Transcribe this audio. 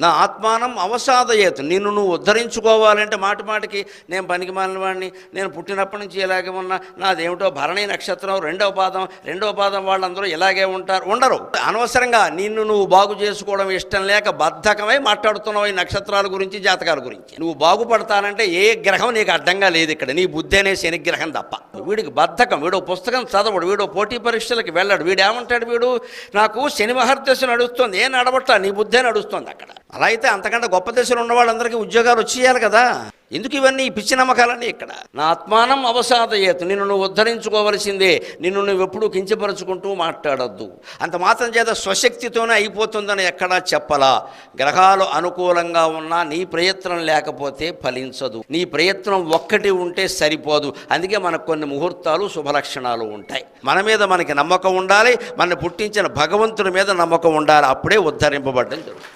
నా ఆత్మానం అవసాదయేతు, నిన్ను నువ్వు ఉద్ధరించుకోవాలంటే మాటి మాటికి నేను పనికి మాలిన వాడిని, నేను పుట్టినప్పటి నుంచి ఇలాగే ఉన్నా, నాదేమిటో భరణి నక్షత్రం రెండవ పాదం వాళ్ళందరూ ఇలాగే ఉండరు. అనవసరంగా నిన్ను నువ్వు బాగు చేసుకోవడం ఇష్టం లేక బద్ధకమై మాట్లాడుతున్నావు ఈ నక్షత్రాల గురించి, జాతకాల గురించి. నువ్వు బాగుపడతానంటే ఏ గ్రహం నీకు అడ్డంగా లేదు ఇక్కడ, నీ బుద్ధి అనే శని గ్రహం తప్ప. వీడికి బద్ధకం, వీడు పుస్తకం చదవడు, వీడు పోటీ పరీక్షలకు వెళ్ళాడు. వీడు ఏమంటాడు, వీడు నాకు శని మహర్దశ నడుస్తుంది, ఏం నడవట్లా, నీ బుద్ధే నడుస్తుంది అక్కడ. అలా అయితే అంతకంటే గొప్ప దశలు ఉన్న వాళ్ళందరికీ ఉద్యోగాలు వచ్చేయాలి కదా. ఎందుకు ఇవన్నీ ఈ పిచ్చి నమ్మకాలన్నీ ఇక్కడ? నా ఆత్మానం అవసాదయేతు, నిన్ను నువ్వు ఉద్ధరించుకోవలసిందే, నిన్ను నువ్వు ఎప్పుడూ కించపరుచుకుంటూ మాట్లాడొద్దు. అంత మాత్రం చేత స్వశక్తితోనే అయిపోతుందని ఎక్కడా చెప్పలా. గ్రహాలు అనుకూలంగా ఉన్నా నీ ప్రయత్నం లేకపోతే ఫలించదు. నీ ప్రయత్నం ఒక్కటి ఉంటే సరిపోదు. అందుకే మనకు కొన్ని ముహూర్తాలు శుభలక్షణాలు ఉంటాయి. మన మీద మనకి నమ్మకం ఉండాలి, మన పుట్టించిన భగవంతుని మీద నమ్మకం ఉండాలి. అప్పుడే ఉద్ధరింపబడ్డం జరుగుతుంది.